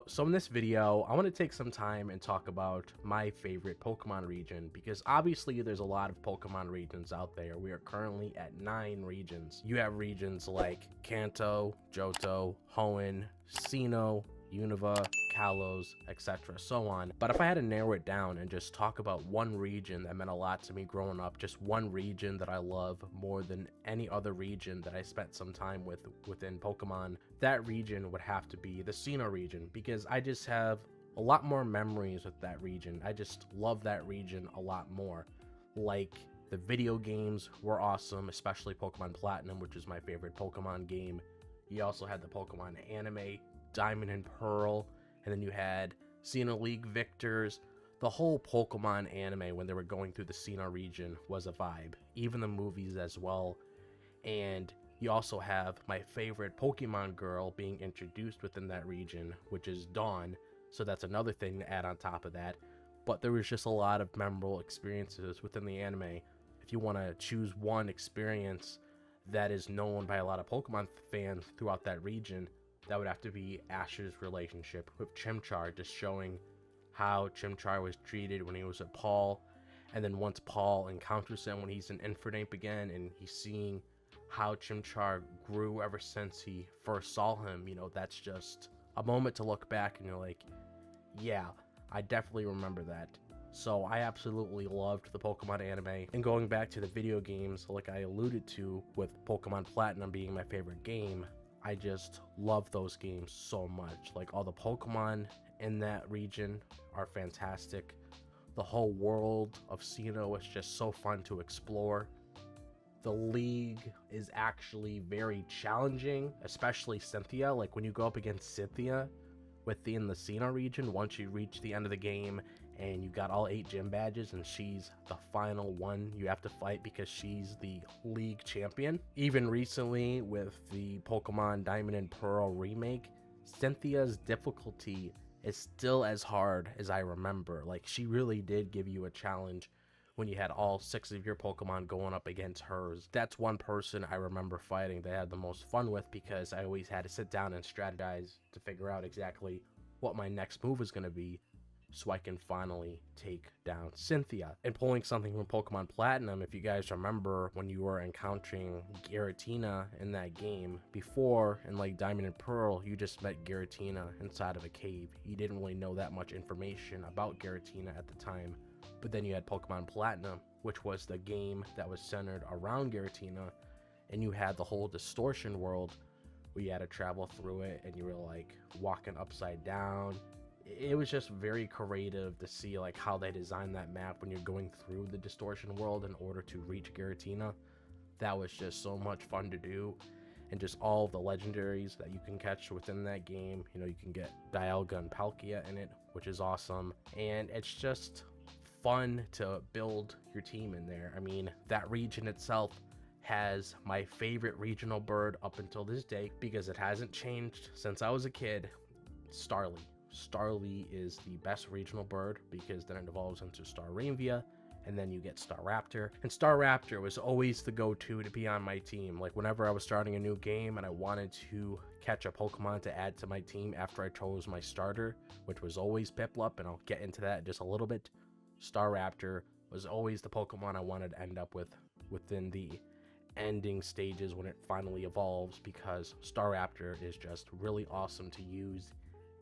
So in this video, I want to take some time and talk about my favorite Pokemon region, because obviously there's a lot of Pokemon regions out there. We are currently at 9 regions. You have regions like Kanto, Johto, Hoenn, Sinnoh, Unova, Kalos, etc., so on. But if I had to narrow it down and just talk about one region that meant a lot to me growing up, just one region that I love more than any other region that I spent some time within Pokemon, that region would have to be the Sinnoh region, because I just have a lot more memories with that region. I just love that region a lot more. Like, the video games were awesome, especially Pokemon Platinum, which is my favorite Pokemon game. You also had the Pokemon anime, Diamond and Pearl, and then you had Sinnoh League Victors. The whole Pokemon anime, when they were going through the Sinnoh region, was a vibe. Even the movies as well. And you also have my favorite Pokemon girl being introduced within that region, which is Dawn. So that's another thing to add on top of that. But there was just a lot of memorable experiences within the anime. If you want to choose one experience that is known by a lot of Pokemon fans throughout that region, that would have to be Ash's relationship with Chimchar, just showing how Chimchar was treated when he was at Paul, and then once Paul encounters him when he's in Infernape again, and he's seeing how Chimchar grew ever since he first saw him. You know, that's just a moment to look back and you're like, yeah, I definitely remember that. So I absolutely loved the Pokemon anime. And going back to the video games, like I alluded to with Pokemon Platinum being my favorite game, I just love those games so much. Like, all the Pokemon in that region are fantastic. The whole world of Sinnoh is just so fun to explore. The league is actually very challenging, especially Cynthia. Like, when you go up against Cynthia within the Sinnoh region, once you reach the end of the game and you got all 8 gym badges and she's the final one you have to fight because she's the league champion. Even recently with the Pokemon Diamond and Pearl remake, Cynthia's difficulty is still as hard as I remember. Like, she really did give you a challenge when you had all 6 of your Pokemon going up against hers. That's one person I remember fighting that I had the most fun with, because I always had to sit down and strategize to figure out exactly what my next move was going to be, so I can finally take down Cynthia. And pulling something from Pokemon Platinum, if you guys remember when you were encountering Giratina in that game, before in like Diamond and Pearl, you just met Giratina inside of a cave. You didn't really know that much information about Giratina at the time. But then you had Pokemon Platinum, which was the game that was centered around Giratina, and you had the whole distortion world where you had to travel through it and you were like walking upside down. It was just very creative to see like how they designed that map when you're going through the distortion world in order to reach Giratina. That was just so much fun to do. And just all of the legendaries that you can catch within that game. You know, you can get Dialga and Palkia in it, which is awesome. And it's just fun to build your team in there. I mean, that region itself has my favorite regional bird up until this day, because it hasn't changed since I was a kid. Starly. Starly is the best regional bird, because then it evolves into Staravia, and then you get Staraptor. And Staraptor was always the go-to to be on my team. Like, whenever I was starting a new game and I wanted to catch a Pokemon to add to my team after I chose my starter, which was always Piplup, and I'll get into that in just a little bit, Staraptor was always the Pokemon I wanted to end up with within the ending stages when it finally evolves, because Staraptor is just really awesome to use.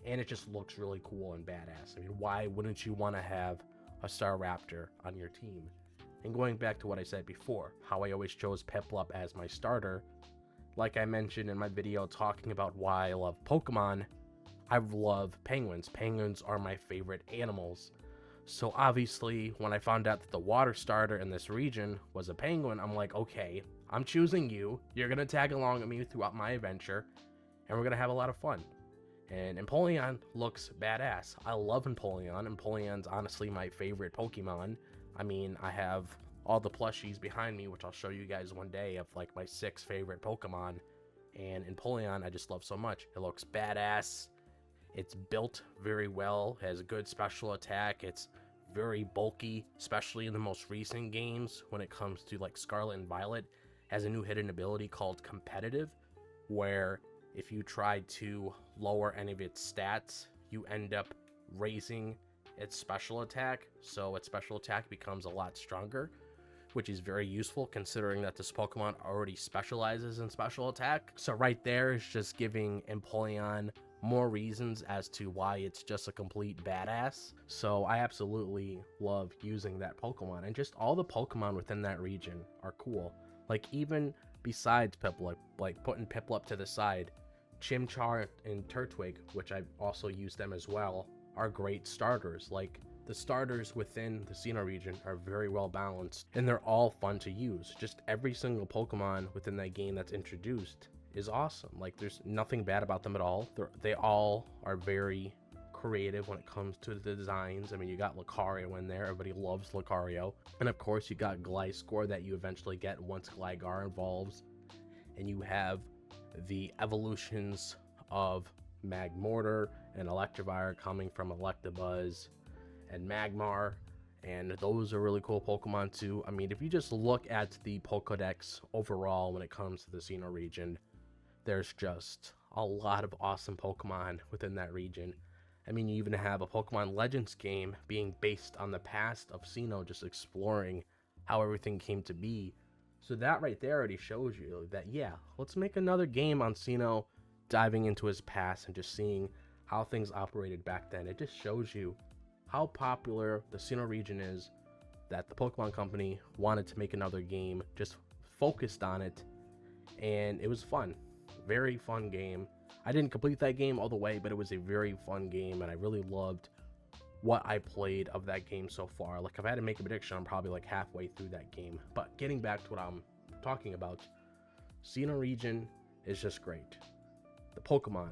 And it just looks really cool and badass. I mean, why wouldn't you want to have a Staraptor on your team? And going back to what I said before, how I always chose Piplup as my starter, like I mentioned in my video talking about why I love Pokemon, I love penguins. Penguins are my favorite animals. So obviously, when I found out that the water starter in this region was a penguin, I'm like, okay, I'm choosing you. You're going to tag along with me throughout my adventure, and we're going to have a lot of fun. And Empoleon looks badass. I love Empoleon. Empoleon's honestly my favorite Pokemon. I mean, I have all the plushies behind me, which I'll show you guys one day, of like my 6 favorite Pokemon. And Empoleon I just love so much. It looks badass. It's built very well, has a good special attack. It's very bulky, especially in the most recent games when it comes to like Scarlet and Violet. Has a new hidden ability called Competitive, where if you try to lower any of its stats, you end up raising its special attack, so its special attack becomes a lot stronger, which is very useful considering that this Pokemon already specializes in special attack. So right there is just giving Empoleon more reasons as to why it's just a complete badass. So I absolutely love using that Pokemon, and just all the Pokemon within that region are cool. Like, even besides Piplup, like putting Piplup to the side, Chimchar and Turtwig, which I've also used them as well, are great starters. Like, the starters within the Sinnoh region are very well balanced, and they're all fun to use. Just every single Pokemon within that game that's introduced is awesome. Like, there's nothing bad about them at all. They all are very creative when it comes to the designs. I mean, you got Lucario in there. Everybody loves Lucario. And of course, you got Gliscor that you eventually get once Gligar evolves. And you have the evolutions of Magmortar and Electivire coming from Electabuzz and Magmar, and those are really cool Pokemon too. I mean, if you just look at the Pokedex overall when it comes to the Sinnoh region, there's just a lot of awesome Pokemon within that region. I mean, you even have a Pokemon Legends game being based on the past of Sinnoh, just exploring how everything came to be. So that right there already shows you that, yeah, let's make another game on Sinnoh, diving into his past and just seeing how things operated back then. It just shows you how popular the Sinnoh region is, that the Pokemon Company wanted to make another game, just focused on it, and it was fun. Very fun game. I didn't complete that game all the way, but it was a very fun game, and I really loved what I played of that game so far. Like, if I had to make a prediction, I'm probably like halfway through that game. But getting back to what I'm talking about, Sinnoh region is just great. The Pokemon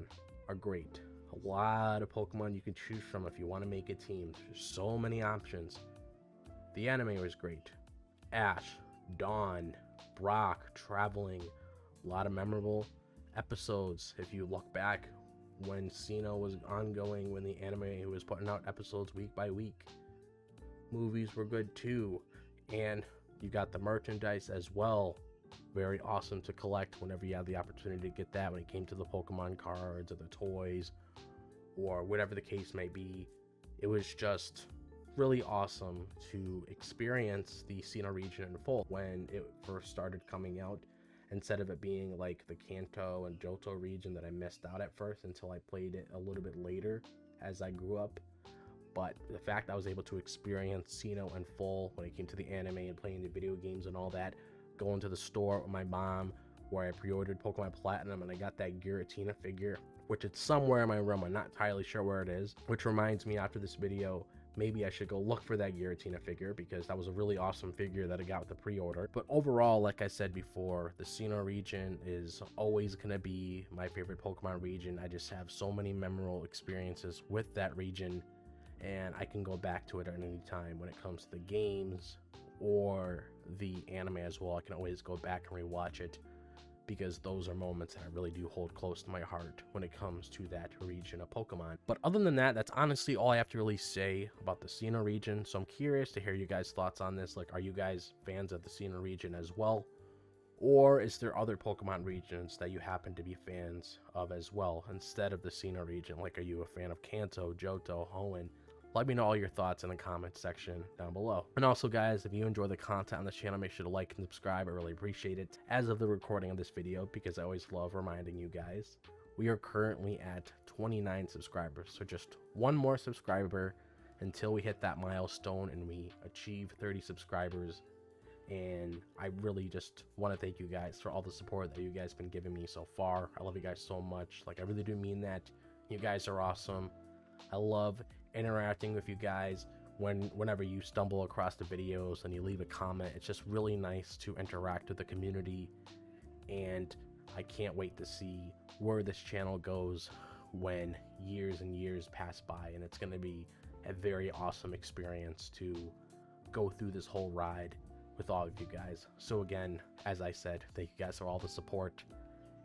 are great. A lot of Pokemon you can choose from if you want to make a team. There's so many options. The anime was great. Ash, Dawn, Brock, traveling, a lot of memorable episodes. If you look back when Sinnoh was ongoing, when the anime was putting out episodes week by week, movies were good too. And you got the merchandise as well. Very awesome to collect whenever you have the opportunity to get that, when it came to the Pokemon cards or the toys or whatever the case may be. It was just really awesome to experience the Sinnoh region in full when it first started coming out, instead of it being like the Kanto and Johto region that I missed out at first until I played it a little bit later as I grew up. But the fact I was able to experience Sinnoh in full when it came to the anime and playing the video games and all that, going to the store with my mom where I pre-ordered Pokemon Platinum and I got that Giratina figure, which it's somewhere in my room. I'm not entirely sure where it is, which reminds me, after this video, maybe I should go look for that Giratina figure, because that was a really awesome figure that I got with the pre-order. But overall, like I said before, the Sinnoh region is always going to be my favorite Pokemon region. I just have so many memorable experiences with that region, and I can go back to it at any time when it comes to the games or the anime as well. I can always go back and rewatch it, because those are moments that I really do hold close to my heart when it comes to that region of Pokemon. But other than that, that's honestly all I have to really say about the Sinnoh region. So I'm curious to hear you guys' thoughts on this. Like, are you guys fans of the Sinnoh region as well? Or is there other Pokemon regions that you happen to be fans of as well, instead of the Sinnoh region? Like, are you a fan of Kanto, Johto, Hoenn? Let me know all your thoughts in the comment section down below. And also, guys, if you enjoy the content on this channel, make sure to like and subscribe. I really appreciate it as of the recording of this video, because I always love reminding you guys. We are currently at 29 subscribers, so just one more subscriber until we hit that milestone and we achieve 30 subscribers. And I really just want to thank you guys for all the support that you guys have been giving me so far. I love you guys so much. Like, I really do mean that. You guys are awesome. I love interacting with you guys whenever you stumble across the videos and you leave a comment. It's just really nice to interact with the community, and I can't wait to see where this channel goes when years and years pass by, and it's going to be a very awesome experience to go through this whole ride with all of you guys. So again, as I said, thank you guys for all the support,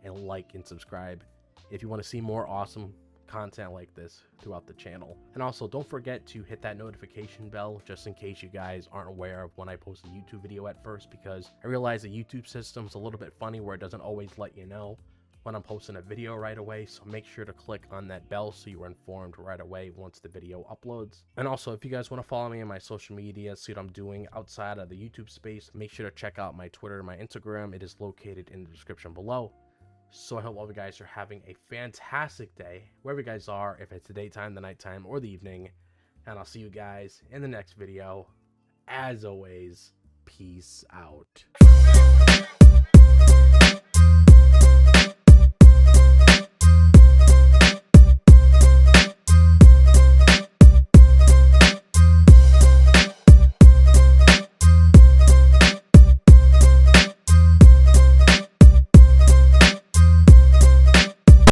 and like and subscribe if you want to see more awesome content like this throughout the channel. And also, don't forget to hit that notification bell, just in case you guys aren't aware of when I post a YouTube video at first, because I realize the YouTube system's a little bit funny where it doesn't always let you know when I'm posting a video right away, so make sure to click on that bell so you're informed right away once the video uploads. And also, if you guys want to follow me on my social media, see what I'm doing outside of the YouTube space, make sure to check out my Twitter and my Instagram. It is located in the description below. So I hope all of you guys are having a fantastic day, wherever you guys are, if it's the daytime, the nighttime, or the evening. And I'll see you guys in the next video. As always, peace out.